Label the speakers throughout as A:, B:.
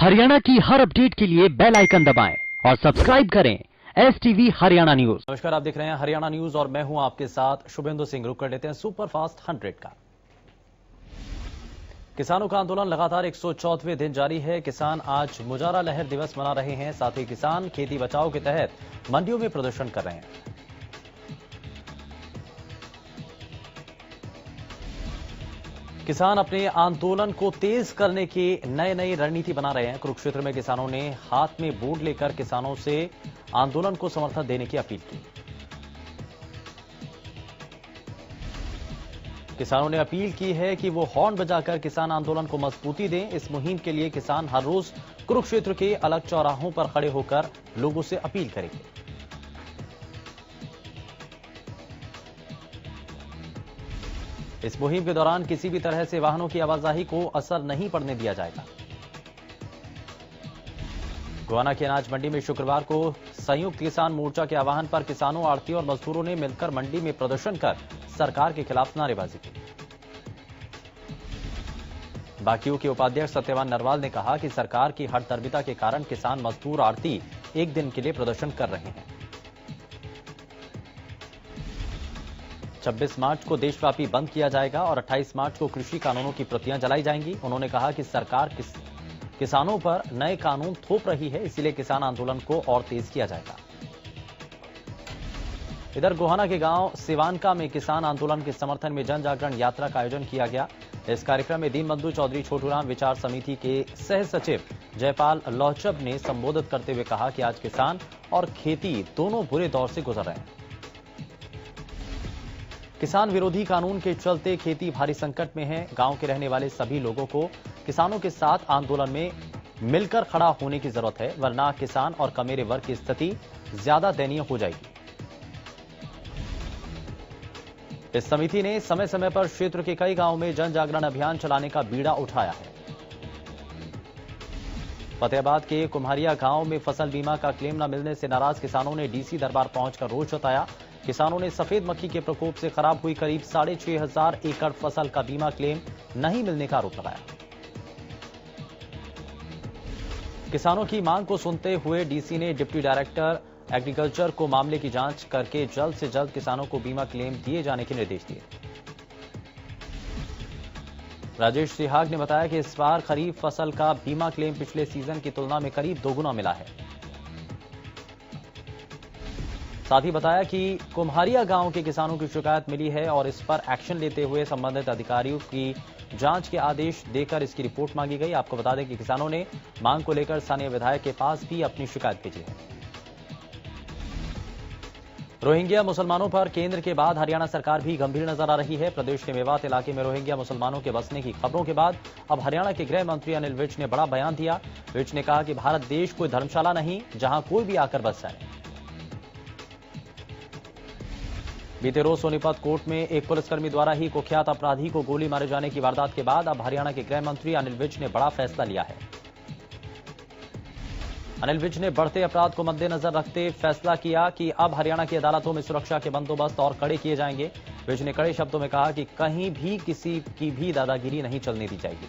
A: हरियाणा की हर अपडेट के लिए बेल आइकन दबाएं और सब्सक्राइब करें STV हरियाणा न्यूज।
B: नमस्कार, आप देख रहे हैं हरियाणा न्यूज और मैं हूं आपके साथ शुभेंदु सिंह। रुक कर लेते हैं सुपर फास्ट 100 का। किसानों का आंदोलन लगातार 104वें दिन जारी है। किसान आज मुजारा लहर दिवस मना रहे हैं। साथ ही किसान खेती बचाओ के तहत मंडियों में प्रदर्शन कर रहे हैं। किसान अपने आंदोलन को तेज करने की नई रणनीति बना रहे हैं। कुरुक्षेत्र में किसानों ने हाथ में बोर्ड लेकर किसानों से आंदोलन को समर्थन देने की अपील की। किसानों ने अपील की है कि वो हॉर्न बजाकर किसान आंदोलन को मजबूती दें। इस मुहिम के लिए किसान हर रोज कुरुक्षेत्र के अलग चौराहों पर खड़े होकर लोगों से अपील करेंगे। इस मुहिम के दौरान किसी भी तरह से वाहनों की आवाजाही को असर नहीं पड़ने दिया जाएगा। गोहाना की अनाज मंडी में शुक्रवार को संयुक्त किसान मोर्चा के आह्वान पर किसानों, आढ़तियों और मजदूरों ने मिलकर मंडी में प्रदर्शन कर सरकार के खिलाफ नारेबाजी की। बाकियों के उपाध्यक्ष सत्यवान नरवाल ने कहा कि सरकार की हठधर्मिता के कारण किसान, मजदूर, आढ़ती एक दिन के लिए प्रदर्शन कर रहे हैं। 26 मार्च को देशव्यापी बंद किया जाएगा और 28 मार्च को कृषि कानूनों की प्रतियां जलाई जाएंगी। उन्होंने कहा कि सरकार किसानों पर नए कानून थोप रही है, इसीलिए किसान आंदोलन को और तेज किया जाएगा। इधर गोहाना के गांव सिवानका में किसान आंदोलन के समर्थन में जन जागरण यात्रा का आयोजन किया गया। इस कार्यक्रम में दीनबंधु चौधरी छोटूराम विचार समिति के सह सचिव जयपाल लोहचब ने संबोधित करते हुए कहा कि आज किसान और खेती दोनों बुरे दौर से गुजर रहे हैं। किसान विरोधी कानून के चलते खेती भारी संकट में है। गांव के रहने वाले सभी लोगों को किसानों के साथ आंदोलन में मिलकर खड़ा होने की जरूरत है, वरना किसान और कमेरे वर्ग की स्थिति ज्यादा दयनीय हो जाएगी। इस समिति ने समय समय पर क्षेत्र के कई गांवों में जन जागरण अभियान चलाने का बीड़ा उठाया है। फतेहाबाद के कुम्हारिया गांव में फसल बीमा का क्लेम न मिलने से नाराज किसानों ने डीसी दरबार पहुंचकर रोष जताया। किसानों ने सफेद मक्खी के प्रकोप से खराब हुई करीब 6,500 एकड़ फसल का बीमा क्लेम नहीं मिलने का आरोप लगाया। किसानों की मांग को सुनते हुए डीसी ने डिप्टी डायरेक्टर एग्रीकल्चर को मामले की जांच करके जल्द से जल्द किसानों को बीमा क्लेम दिए जाने के निर्देश दिए। राजेश सिहाग ने बताया कि इस बार खरीफ फसल का बीमा क्लेम पिछले सीजन की तुलना में करीब दोगुना मिला है। साथ ही बताया कि कुम्हारिया गांव के किसानों की शिकायत मिली है और इस पर एक्शन लेते हुए संबंधित अधिकारियों की जांच के आदेश देकर इसकी रिपोर्ट मांगी गई। आपको बता दें कि किसानों ने मांग को लेकर स्थानीय विधायक के पास भी अपनी शिकायत भेजी है। रोहिंग्या मुसलमानों पर केंद्र के बाद हरियाणा सरकार भी गंभीर नजर आ रही है। प्रदेश के मेवात इलाके में रोहिंग्या मुसलमानों के बसने की खबरों के बाद अब हरियाणा के गृह मंत्री अनिल विज ने बड़ा बयान दिया। विज ने कहा कि भारत देश कोई धर्मशाला नहीं जहां कोई भी आकर बस जाए। बीते रोज सोनीपत कोर्ट में एक पुलिसकर्मी द्वारा ही कुख्यात अपराधी को गोली मारे जाने की वारदात के बाद अब हरियाणा के गृह मंत्री अनिल विज ने बड़ा फैसला लिया है। अनिल विज ने बढ़ते अपराध को मद्देनजर रखते फैसला किया कि अब हरियाणा की अदालतों में सुरक्षा के बंदोबस्त और कड़े किए जाएंगे। विज ने कड़े शब्दों में कहा कि कहीं भी किसी की भी दादागिरी नहीं चलने दी जाएगी।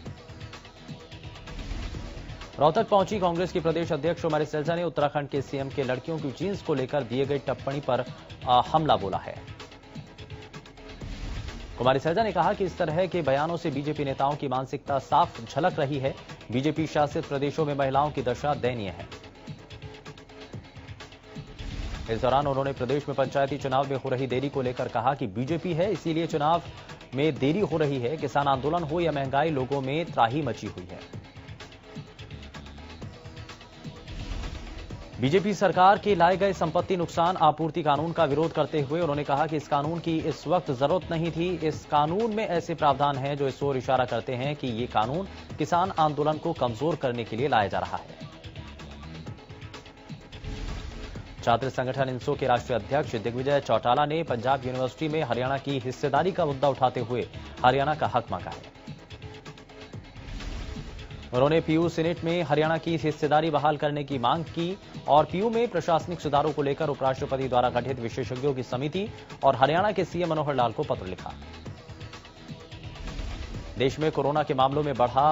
B: रोहतक पहुंची कांग्रेस की प्रदेश अध्यक्ष कुमारी सैलजा ने उत्तराखंड के सीएम के लड़कियों की जींस को लेकर दिए गई टिप्पणी पर हमला बोला है। कुमारी सैलजा ने कहा कि इस तरह के बयानों से बीजेपी नेताओं की मानसिकता साफ झलक रही है। बीजेपी शासित प्रदेशों में महिलाओं की दशा दयनीय है। इस दौरान उन्होंने प्रदेश में पंचायती चुनाव में हो रही देरी को लेकर कहा कि बीजेपी है इसीलिए चुनाव में देरी हो रही है। किसान आंदोलन हो या महंगाई, लोगों में त्राही मची हुई है। बीजेपी सरकार के लाए गए संपत्ति नुकसान आपूर्ति कानून का विरोध करते हुए उन्होंने कहा कि इस कानून की इस वक्त जरूरत नहीं थी। इस कानून में ऐसे प्रावधान हैं जो इस ओर इशारा करते हैं कि ये कानून किसान आंदोलन को कमजोर करने के लिए लाया जा रहा है। छात्र संगठन इंसो के राष्ट्रीय अध्यक्ष दिग्विजय चौटाला ने पंजाब यूनिवर्सिटी में हरियाणा की हिस्सेदारी का मुद्दा उठाते हुए हरियाणा का हक मांगा है। उन्होंने पीयू सीनेट में हरियाणा की हिस्सेदारी बहाल करने की मांग की और पीयू में प्रशासनिक सुधारों को लेकर उपराष्ट्रपति द्वारा गठित विशेषज्ञों की समिति और हरियाणा के सीएम मनोहर लाल को पत्र लिखा। देश में कोरोना के मामलों में बढ़ा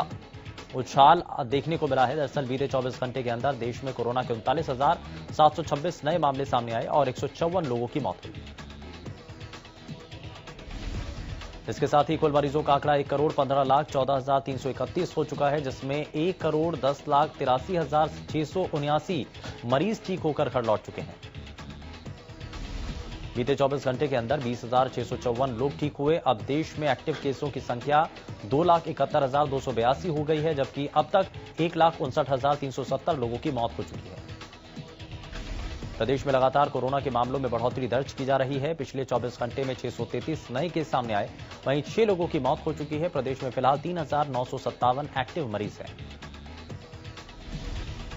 B: उछाल देखने को मिला है। दरअसल बीते 24 घंटे के अंदर देश में कोरोना के 39,726 नए मामले सामने आए और 154 लोगों की मौत हुई। इसके साथ ही कुल मरीजों का आंकड़ा 1,15,14,331 हो चुका है, जिसमें 1,10,83,679 मरीज ठीक होकर घर लौट चुके हैं। बीते 24 घंटे के अंदर 20,654 लोग ठीक हुए। अब देश में एक्टिव केसों की संख्या 2,71,282 हो गई है, जबकि अब तक 1,59,370 लोगों की मौत हो चुकी है। प्रदेश में लगातार कोरोना के मामलों में बढ़ोतरी दर्ज की जा रही है। पिछले 24 घंटे में 633 नए केस सामने आए, वहीं 6 लोगों की मौत हो चुकी है। प्रदेश में फिलहाल 3,957 एक्टिव मरीज हैं।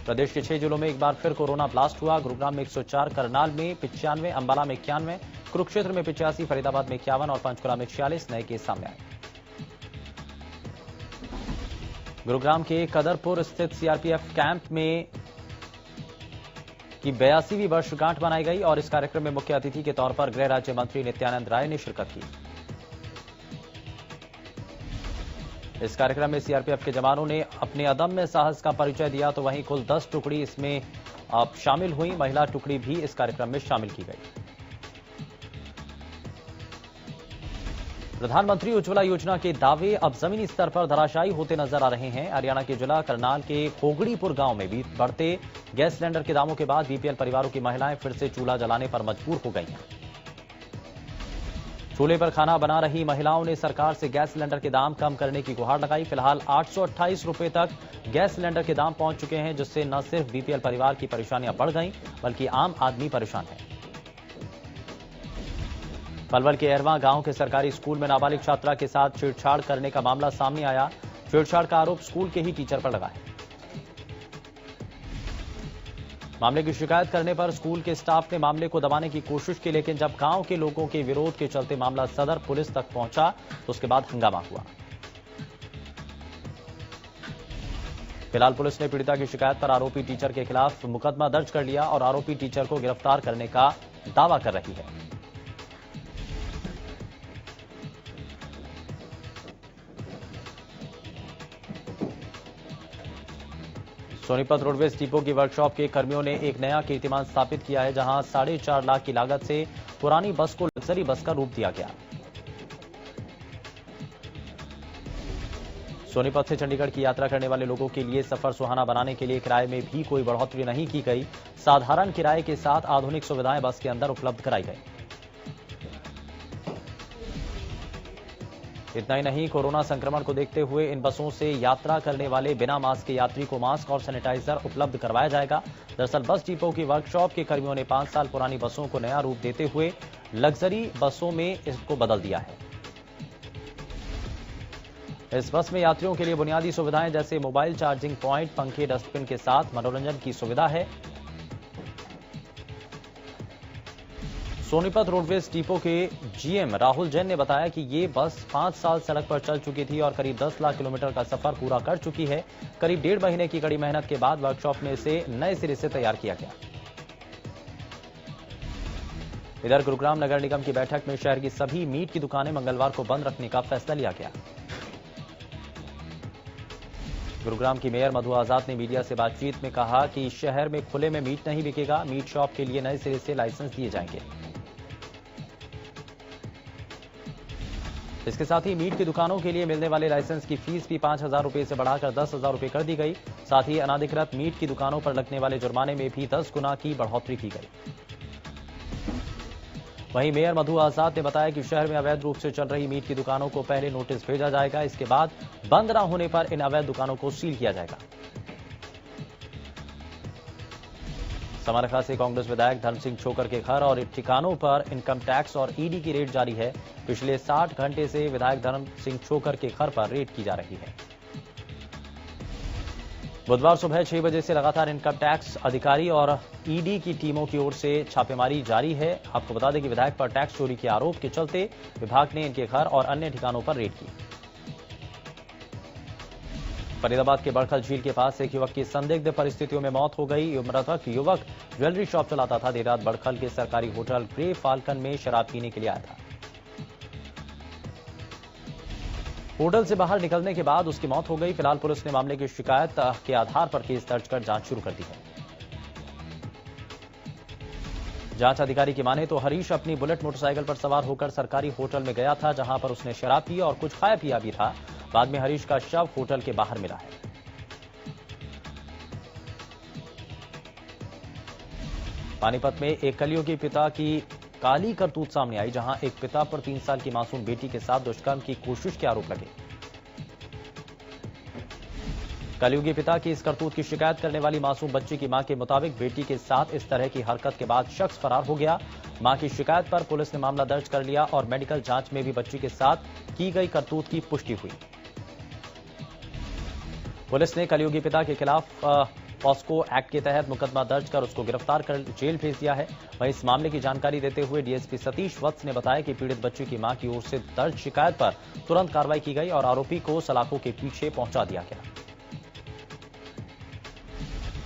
B: प्रदेश के 6 जिलों में एक बार फिर कोरोना ब्लास्ट हुआ। गुरुग्राम में 104, करनाल में 95, अंबाला में 91, कुरुक्षेत्र में 85, फरीदाबाद में 51 और पंचकुला में 46 नए केस सामने आए। गुरुग्राम के कदरपुर स्थित सीआरपीएफ कैंप में की 82वीं वर्षगांठ मनाई गई और इस कार्यक्रम में मुख्य अतिथि के तौर पर गृह राज्य मंत्री नित्यानंद राय ने शिरकत की। इस कार्यक्रम में सीआरपीएफ के जवानों ने अपने अदम्य साहस का परिचय दिया, तो वहीं कुल 10 टुकड़ी इसमें शामिल हुई। महिला टुकड़ी भी इस कार्यक्रम में शामिल की गई। प्रधानमंत्री उज्ज्वला योजना के दावे अब जमीनी स्तर पर धराशायी होते नजर आ रहे हैं। हरियाणा के जिला करनाल के खोगड़ीपुर गांव में भी बढ़ते गैस सिलेंडर के दामों के बाद बीपीएल परिवारों की महिलाएं फिर से चूल्हा जलाने पर मजबूर हो गई हैं। चूल्हे पर खाना बना रही महिलाओं ने सरकार से गैस सिलेंडर के दाम कम करने की गुहार लगाई। फिलहाल 828 रुपए तक गैस सिलेंडर के दाम पहुंच चुके हैं, जिससे न सिर्फ बीपीएल परिवार की परेशानियां बढ़ गई, बल्कि आम आदमी परेशान है। पलवल के एरवा गांव के सरकारी स्कूल में नाबालिग छात्रा के साथ छेड़छाड़ करने का मामला सामने आया। छेड़छाड़ का आरोप स्कूल के ही टीचर पर लगा है। मामले की शिकायत करने पर स्कूल के स्टाफ ने मामले को दबाने की कोशिश की, लेकिन जब गांव के लोगों के विरोध के चलते मामला सदर पुलिस तक पहुंचा तो उसके बाद हंगामा हुआ। फिलहाल पुलिस ने पीड़िता की शिकायत पर आरोपी टीचर के खिलाफ मुकदमा दर्ज कर लिया और आरोपी टीचर को गिरफ्तार करने का दावा कर रही है। सोनीपत रोडवेज डिपो की वर्कशॉप के कर्मियों ने एक नया कीर्तिमान स्थापित किया है, जहां 4.5 लाख की लागत से पुरानी बस को लग्जरी बस का रूप दिया गया। सोनीपत से चंडीगढ़ की यात्रा करने वाले लोगों के लिए सफर सुहाना बनाने के लिए किराए में भी कोई बढ़ोतरी नहीं की गई। साधारण किराए के साथ आधुनिक सुविधाएं बस के अंदर उपलब्ध कराई गई। इतना ही नहीं, कोरोना संक्रमण को देखते हुए इन बसों से यात्रा करने वाले बिना मास्क के यात्री को मास्क और सैनिटाइजर उपलब्ध करवाया जाएगा। दरअसल बस डिपो की वर्कशॉप के कर्मियों ने 5 साल पुरानी बसों को नया रूप देते हुए लग्जरी बसों में इसको बदल दिया है। इस बस में यात्रियों के लिए बुनियादी सुविधाएं जैसे मोबाइल चार्जिंग पॉइंट, पंखे, डस्टबिन के साथ मनोरंजन की सुविधा है। सोनीपत रोडवेज डिपो के जीएम राहुल जैन ने बताया कि ये बस 5 साल सड़क पर चल चुकी थी और करीब 10 लाख किलोमीटर का सफर पूरा कर चुकी है। करीब 1.5 महीने की कड़ी मेहनत के बाद वर्कशॉप में इसे नए सिरे से तैयार किया गया। इधर गुरुग्राम नगर निगम की बैठक में शहर की सभी मीट की दुकानें मंगलवार को बंद रखने का फैसला लिया गया। गुरुग्राम की मेयर मधु आजाद ने मीडिया से बातचीत में कहा कि शहर में खुले में मीट नहीं बिकेगा। मीट शॉप के लिए नए सिरे से लाइसेंस दिए जाएंगे। इसके साथ ही मीट की दुकानों के लिए मिलने वाले लाइसेंस की फीस भी 5,000 रुपए से बढ़ाकर 10,000 रुपए कर दी गई। साथ ही अनाधिकृत मीट की दुकानों पर लगने वाले जुर्माने में भी 10 गुना की बढ़ोतरी की गई। वहीं मेयर मधु आजाद ने बताया कि शहर में अवैध रूप से चल रही मीट की दुकानों को पहले नोटिस भेजा जाएगा। इसके बाद बंद न होने पर इन अवैध दुकानों को सील किया जाएगा। समारखा से कांग्रेस विधायक धर्म सिंह छोकर के घर और ठिकानों पर इनकम टैक्स और ईडी की रेड जारी है। पिछले 60 घंटे से विधायक धर्म सिंह छोकर के घर पर रेड की जा रही है। बुधवार सुबह 6 बजे से लगातार इनकम टैक्स अधिकारी और ईडी की टीमों की ओर से छापेमारी जारी है। आपको बता दें कि विधायक पर टैक्स चोरी के आरोप के चलते विभाग ने इनके घर और अन्य ठिकानों पर रेड की। फरीदाबाद के बड़खल झील के पास एक युवक की संदिग्ध परिस्थितियों में मौत हो गई। मृतक युवक ज्वेलरी शॉप चलाता था। देर रात बड़खल के सरकारी होटल ग्रे फाल्कन में शराब पीने के लिए आया था। होटल से बाहर निकलने के बाद उसकी मौत हो गई। फिलहाल पुलिस ने मामले की शिकायत के आधार पर केस दर्ज कर जांच शुरू कर दी है। जांच अधिकारी की माने तो हरीश अपनी बुलेट मोटरसाइकिल पर सवार होकर सरकारी होटल में गया था, जहां पर उसने शराब पी और कुछ खाया पिया भी था। बाद में हरीश का शव होटल के बाहर मिला है। पानीपत में एक कलयुगी पिता की काली करतूत सामने आई, जहां एक पिता पर 3 साल की मासूम बेटी के साथ दुष्कर्म की कोशिश के आरोप लगे। कलयुगी पिता की इस करतूत की शिकायत करने वाली मासूम बच्ची की मां के मुताबिक बेटी के साथ इस तरह की हरकत के बाद शख्स फरार हो गया। मां की शिकायत पर पुलिस ने मामला दर्ज कर लिया और मेडिकल जांच में भी बच्ची के साथ की गई करतूत की पुष्टि हुई। पुलिस ने कलयुगी पिता के खिलाफ पॉस्को एक्ट के तहत मुकदमा दर्ज कर उसको गिरफ्तार कर जेल भेज दिया है। वहीं इस मामले की जानकारी देते हुए डीएसपी सतीश वत्स ने बताया कि पीड़ित बच्ची की मां की ओर से दर्ज शिकायत पर तुरंत कार्रवाई की गई और आरोपी को सलाखों के पीछे पहुंचा दिया गया।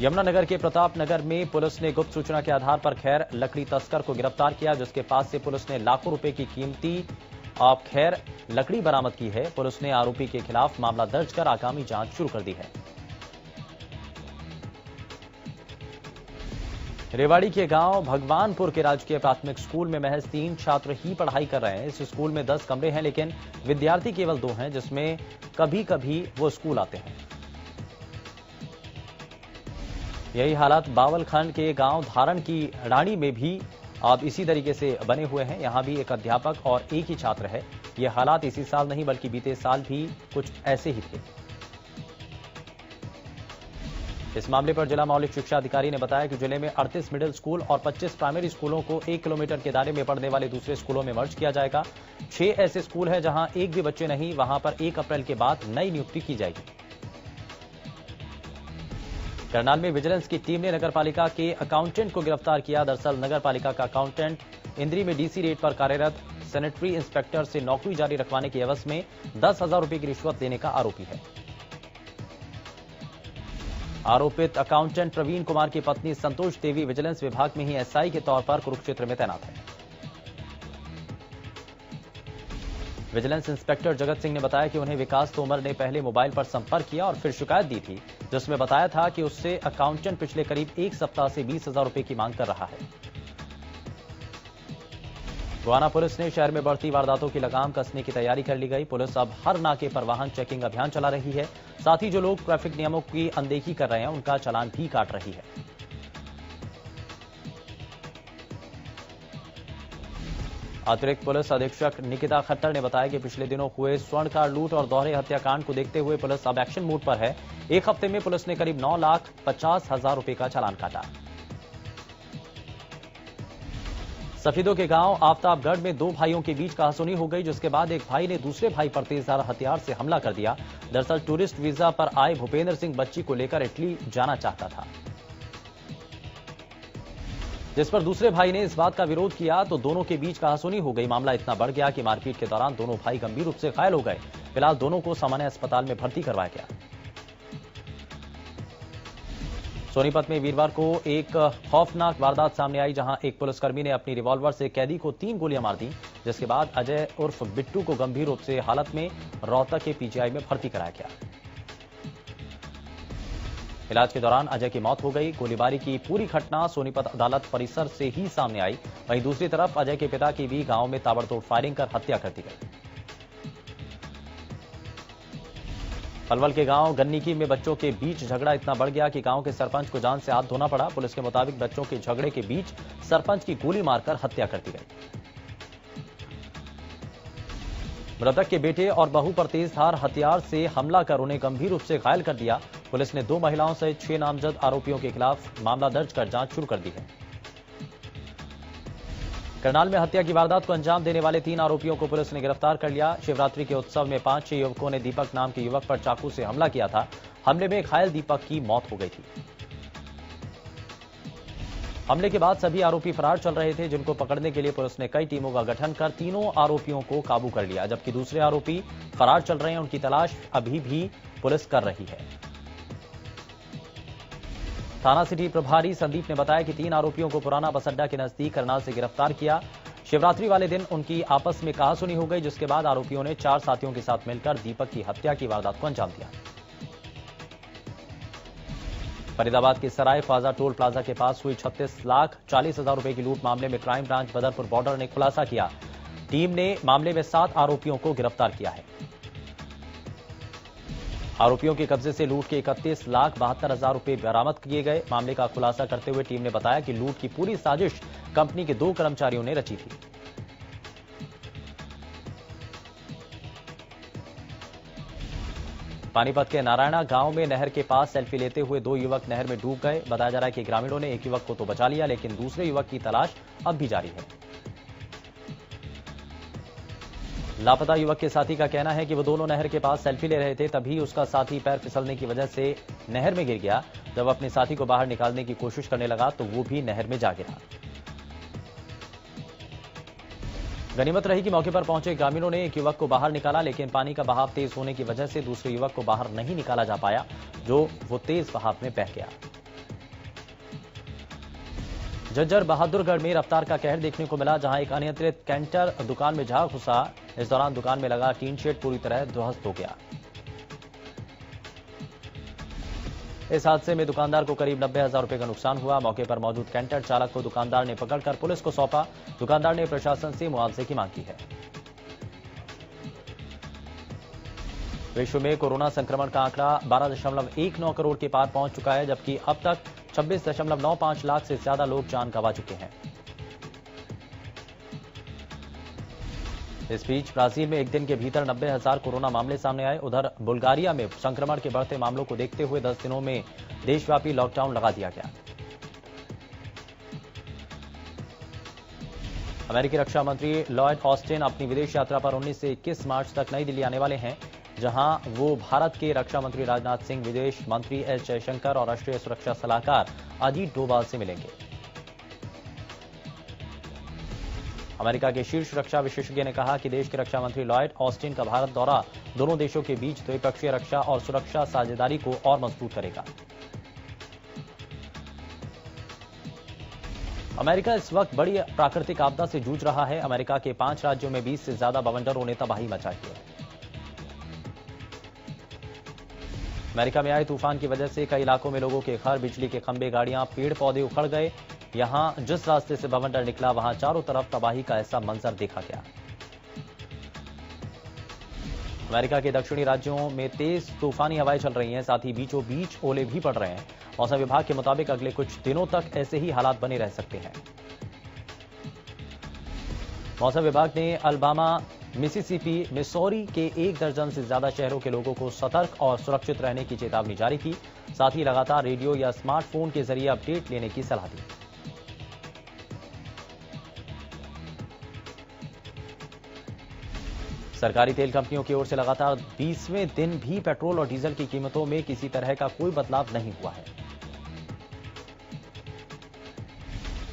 B: यमुनानगर के प्रताप नगर में पुलिस ने गुप्त सूचना के आधार पर खैर लकड़ी तस्कर को गिरफ्तार किया, जिसके पास से पुलिस ने लाखों रुपए की कीमती खैर लकड़ी बरामद की है। पुलिस ने आरोपी के खिलाफ मामला दर्ज कर आगामी जांच शुरू कर दी है। रेवाड़ी के गांव भगवानपुर के राजकीय प्राथमिक स्कूल में महज 3 छात्र ही पढ़ाई कर रहे हैं। इस स्कूल में 10 कमरे हैं, लेकिन विद्यार्थी केवल 2 हैं, जिसमें कभी कभी वो स्कूल आते हैं। यही हालात बावलखंड के गांव धारण की रानी में भी अब इसी तरीके से बने हुए हैं। यहां भी एक अध्यापक और एक ही छात्र है। ये हालात इसी साल नहीं बल्कि बीते साल भी कुछ ऐसे ही थे। इस मामले पर जिला मौलिक शिक्षा अधिकारी ने बताया कि जिले में 38 मिडिल स्कूल और 25 प्राइमरी स्कूलों को 1 किलोमीटर के दायरे में पड़ने वाले दूसरे स्कूलों में मर्ज किया जाएगा। 6 ऐसे स्कूल हैं जहां एक भी बच्चे नहीं, वहां पर 1 अप्रैल के बाद नई नियुक्ति की जाएगी। करनाल में विजिलेंस की टीम ने नगरपालिका के अकाउंटेंट को गिरफ्तार किया। दरअसल नगरपालिका का अकाउंटेंट इंद्री में डीसी रेट पर कार्यरत सैनिटरी इंस्पेक्टर से नौकरी जारी रखवाने के एवज में 10,000 रुपए की रिश्वत लेने का आरोपी है। आरोपित अकाउंटेंट प्रवीण कुमार की पत्नी संतोष देवी विजिलेंस विभाग में ही एसआई के तौर पर कुरुक्षेत्र में तैनात है। विजिलेंस इंस्पेक्टर जगत सिंह ने बताया कि उन्हें विकास तोमर ने पहले मोबाइल पर संपर्क किया और फिर शिकायत दी थी, जिसमें बताया था कि उससे अकाउंटेंट पिछले करीब 1 सप्ताह से 20,000 रुपए की मांग कर रहा है। गोहाना पुलिस ने शहर में बढ़ती वारदातों की लगाम कसने की तैयारी कर ली गई। पुलिस अब हर नाके पर वाहन चेकिंग अभियान चला रही है। साथ ही जो लोग ट्रैफिक नियमों की अनदेखी कर रहे हैं उनका चालान भी काट रही है। अतिरिक्त पुलिस अधीक्षक निकिता खट्टर ने बताया कि पिछले दिनों हुए स्वर्णकार लूट और दोहरे हत्याकांड को देखते हुए पुलिस अब एक्शन मोड पर है। एक हफ्ते में पुलिस ने करीब 9,50,000 रुपए का चालान काटा। सफीदों के गांव आफ्ताबगढ़ में 2 भाइयों के बीच कहासुनी हो गई, जिसके बाद एक भाई ने दूसरे भाई पर तेजधार हथियार से हमला कर दिया। दरअसल टूरिस्ट वीजा पर आए भूपेंद्र सिंह बच्ची को लेकर इटली जाना चाहता था, जिस पर दूसरे भाई ने इस बात का विरोध किया तो दोनों के बीच कहासुनी हो गई। मामला इतना बढ़ गया कि मारपीट के दौरान दोनों भाई गंभीर रूप से घायल हो गए। फिलहाल दोनों को सामान्य अस्पताल में भर्ती करवाया गया। सोनीपत में वीरवार को एक खौफनाक वारदात सामने आई, जहां एक पुलिसकर्मी ने अपनी रिवॉल्वर से कैदी को 3 गोलियां मार दी, जिसके बाद अजय उर्फ बिट्टू को गंभीर रूप से हालत में रोहतक के पीजीआई में भर्ती कराया गया। इलाज के दौरान अजय की मौत हो गई। गोलीबारी की पूरी घटना सोनीपत अदालत परिसर से ही सामने आई। वहीं दूसरी तरफ अजय के पिता की भी गांव में ताबड़तोड़ फायरिंग कर हत्या कर दी गई। पलवल के गांव गन्नीकी में बच्चों के बीच झगड़ा इतना बढ़ गया कि गांव के सरपंच को जान से हाथ धोना पड़ा। पुलिस के मुताबिक बच्चों के झगड़े के बीच सरपंच की गोली मारकर हत्या कर दी गई। मृतक के बेटे और बहू पर तेजधार हथियार से हमला कर उन्हें गंभीर रूप से घायल कर दिया। पुलिस ने 2 महिलाओं सहित 6 नामजद आरोपियों के खिलाफ मामला दर्ज कर जांच शुरू कर दी है। करनाल में हत्या की वारदात को अंजाम देने वाले 3 आरोपियों को पुलिस ने गिरफ्तार कर लिया। शिवरात्रि के उत्सव में 5-6 युवकों ने दीपक नाम के युवक पर चाकू से हमला किया था। हमले में घायल दीपक की मौत हो गई थी। हमले के बाद सभी आरोपी फरार चल रहे थे, जिनको पकड़ने के लिए पुलिस ने कई टीमों का गठन कर तीनों आरोपियों को काबू कर लिया, जबकि दूसरे आरोपी फरार चल रहे हैं। उनकी तलाश अभी भी पुलिस कर रही है। थाना सिटी प्रभारी संदीप ने बताया कि 3 आरोपियों को पुराना बस अड्डा के नजदीक करनाल से गिरफ्तार किया। शिवरात्रि वाले दिन उनकी आपस में कहासुनी हो गई, जिसके बाद आरोपियों ने 4 साथियों के साथ मिलकर दीपक की हत्या की वारदात को अंजाम दिया। फरीदाबाद के सराय ख्वाजा टोल प्लाजा के पास हुई 36,40,000 रुपए की लूट मामले में क्राइम ब्रांच बदरपुर बॉर्डर ने खुलासा किया। टीम ने मामले में 7 आरोपियों को गिरफ्तार किया है। आरोपियों के कब्जे से लूट के 31,72,000 रुपए बरामद किए गए। मामले का खुलासा करते हुए टीम ने बताया कि लूट की पूरी साजिश कंपनी के 2 कर्मचारियों ने रची थी। पानीपत के नारायणा गांव में नहर के पास सेल्फी लेते हुए 2 युवक नहर में डूब गए। बताया जा रहा है कि ग्रामीणों ने एक युवक को तो बचा लिया, लेकिन दूसरे युवक की तलाश अब भी जारी है। लापता युवक के साथी का कहना है कि वो दोनों नहर के पास सेल्फी ले रहे थे, तभी उसका साथी पैर फिसलने की वजह से नहर में गिर गया। जब अपने साथी को बाहर निकालने की कोशिश करने लगा तो वो भी नहर में जा गिरा। गनीमत रही कि मौके पर पहुंचे ग्रामीणों ने एक युवक को बाहर निकाला, लेकिन पानी का बहाव तेज होने की वजह से दूसरे युवक को बाहर नहीं निकाला जा पाया, जो वो तेज बहाव में बह गया। झज्जर बहादुरगढ़ में रफ्तार का कहर देखने को मिला, जहां एक अनियंत्रित कैंटर दुकान में जा घुसा। इस दौरान दुकान में लगा टीन शेड पूरी तरह ध्वस्त हो गया। इस हादसे में दुकानदार को करीब 90,000 रुपए का नुकसान हुआ। मौके पर मौजूद कैंटर चालक को दुकानदार ने पकड़कर पुलिस को सौंपा। दुकानदार ने प्रशासन से मुआवजे की मांग की है। विश्व में कोरोना संक्रमण का आंकड़ा 12.19 करोड़ के पार पहुंच चुका है, जबकि अब तक 26.95 लाख से ज्यादा लोग जान गंवा चुके हैं। इस बीच ब्राजील में एक दिन के भीतर 90,000 कोरोना मामले सामने आए। उधर बुल्गारिया में संक्रमण के बढ़ते मामलों को देखते हुए 10 दिनों में देशव्यापी लॉकडाउन लगा दिया गया। अमेरिकी रक्षा मंत्री लॉयड ऑस्टिन अपनी विदेश यात्रा पर 19 से 21 मार्च तक नई दिल्ली आने वाले हैं, जहां वो भारत के रक्षा मंत्री राजनाथ सिंह, विदेश मंत्री एस जयशंकर और राष्ट्रीय सुरक्षा सलाहकार अजीत डोभाल से मिलेंगे। अमेरिका के शीर्ष रक्षा विशेषज्ञ ने कहा कि देश के रक्षा मंत्री लॉयड ऑस्टिन का भारत दौरा दोनों देशों के बीच द्विपक्षीय रक्षा और सुरक्षा साझेदारी को और मजबूत करेगा। अमेरिका इस वक्त बड़ी प्राकृतिक आपदा से जूझ रहा है। अमेरिका के 5 राज्यों में 20 से ज्यादा बवंडरों ने तबाही मचाई है। अमेरिका में आए तूफान की वजह से कई इलाकों में लोगों के घर, बिजली के खंभे, गाड़ियां, पेड़ पौधे उखड़ गए। यहां जिस रास्ते से बवंडर निकला, वहां चारों तरफ तबाही का ऐसा मंजर देखा गया। अमेरिका के दक्षिणी राज्यों में तेज तूफानी हवाएं चल रही हैं, साथ ही बीचों बीच ओले भी पड़ रहे हैं। मौसम विभाग के मुताबिक अगले कुछ दिनों तक ऐसे ही हालात बने रह सकते हैं। मौसम विभाग ने अल्बामा, मिसिसिपी, मिसौरी के 1 दर्जन से ज्यादा शहरों के लोगों को सतर्क और सुरक्षित रहने की चेतावनी जारी की। साथ ही लगातार रेडियो या स्मार्टफोन के जरिए अपडेट लेने की सलाह दी। सरकारी तेल कंपनियों की ओर से लगातार 20वें दिन भी पेट्रोल और डीजल की कीमतों में किसी तरह का कोई बदलाव नहीं हुआ है।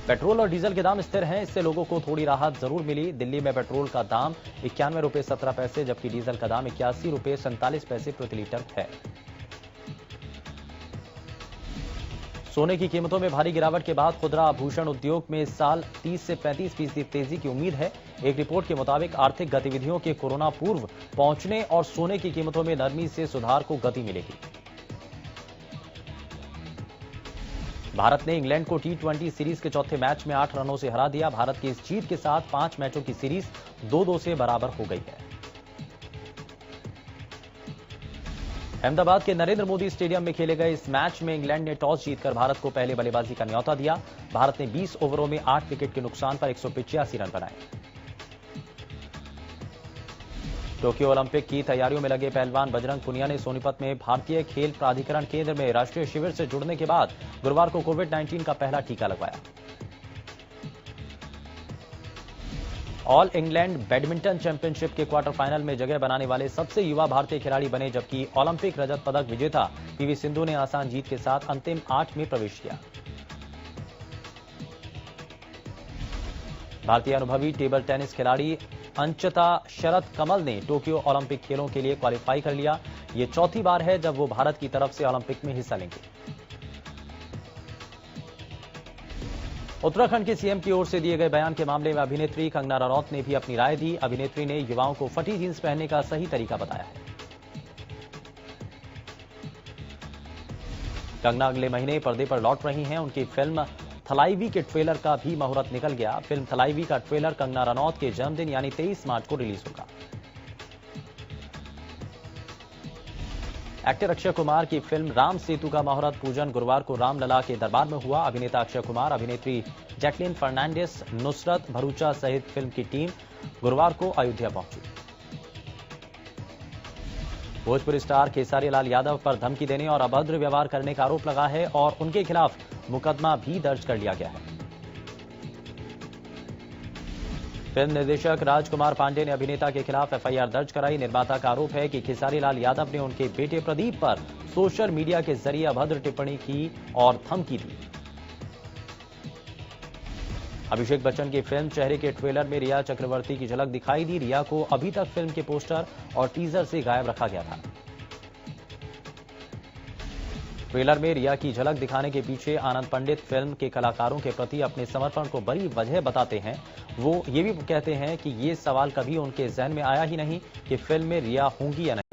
B: पेट्रोल और डीजल के दाम स्थिर हैं, इससे लोगों को थोड़ी राहत जरूर मिली। दिल्ली में पेट्रोल का दाम 91 रुपए 17 पैसे, जबकि डीजल का दाम 81 रुपए 47 पैसे प्रति लीटर है। सोने की कीमतों में भारी गिरावट के बाद खुदरा आभूषण उद्योग में इस साल 30 से 35% तेजी की उम्मीद है। एक रिपोर्ट के मुताबिक आर्थिक गतिविधियों के कोरोना पूर्व पहुंचने और सोने की कीमतों में नरमी से सुधार को गति मिलेगी। भारत ने इंग्लैंड को T20 सीरीज के चौथे मैच में 8 रनों से हरा दिया। भारत की इस जीत के साथ 5 मैचों की सीरीज 2-2 से बराबर हो गई है। अहमदाबाद के नरेंद्र मोदी स्टेडियम में खेले गए इस मैच में इंग्लैंड ने टॉस जीतकर भारत को पहले बल्लेबाजी का न्यौता दिया। भारत ने 20 ओवरों में 8 विकेट के नुकसान पर 185 रन बनाए। टोक्यो ओलंपिक की तैयारियों में लगे पहलवान बजरंग पुनिया ने सोनीपत में भारतीय खेल प्राधिकरण केंद्र में राष्ट्रीय शिविर से जुड़ने के बाद गुरुवार को कोविड-19 का पहला टीका लगवाया। ऑल इंग्लैंड बैडमिंटन चैंपियनशिप के क्वार्टर फाइनल में जगह बनाने वाले सबसे युवा भारतीय खिलाड़ी बने, जबकि ओलंपिक रजत पदक विजेता पीवी सिंधु ने आसान जीत के साथ अंतिम 8 में प्रवेश किया। भारतीय अनुभवी टेबल टेनिस खिलाड़ी अंचता शरद कमल ने टोक्यो ओलंपिक खेलों के लिए क्वालिफाई कर लिया। यह चौथी बार है जब वो भारत की तरफ से ओलंपिक में हिस्सा लेंगे। उत्तराखंड के सीएम की ओर से दिए गए बयान के मामले में अभिनेत्री कंगना रनौत ने भी अपनी राय दी। अभिनेत्री ने युवाओं को फटी जींस पहनने का सही तरीका बताया है। कंगना अगले महीने पर्दे पर लौट रही हैं। उनकी फिल्म थलाईवी के ट्रेलर का भी मुहूर्त निकल गया। फिल्म थलाईवी का ट्रेलर कंगना रनौत के जन्मदिन यानी 23 मार्च को रिलीज होगा। एक्टर अक्षय कुमार की फिल्म राम सेतु का मुहूर्त पूजन गुरुवार को रामलला के दरबार में हुआ। अभिनेता अक्षय कुमार, अभिनेत्री जैकलिन फर्नांडिस, नुसरत भरूचा सहित फिल्म की टीम गुरुवार को अयोध्या पहुंची। भोजपुरी स्टार खेसारी लाल यादव पर धमकी देने और अभद्र व्यवहार करने का आरोप लगा है और उनके खिलाफ मुकदमा भी दर्ज कर लिया गया है। फिल्म निर्देशक राजकुमार पांडे ने अभिनेता के खिलाफ एफआईआर दर्ज कराई। निर्माता का आरोप है कि खेसारी लाल यादव ने उनके बेटे प्रदीप पर सोशल मीडिया के जरिए अभद्र टिप्पणी की और धमकी दी। अभिषेक बच्चन की फिल्म चेहरे के ट्रेलर में रिया चक्रवर्ती की झलक दिखाई दी। रिया को अभी तक फिल्म के पोस्टर और टीजर से गायब रखा गया था। ट्रेलर में रिया की झलक दिखाने के पीछे आनंद पंडित फिल्म के कलाकारों के प्रति अपने समर्पण को बड़ी वजह बताते हैं। वो ये भी कहते हैं कि ये सवाल कभी उनके जहन में आया ही नहीं कि फिल्म में रिया होंगी या नहीं।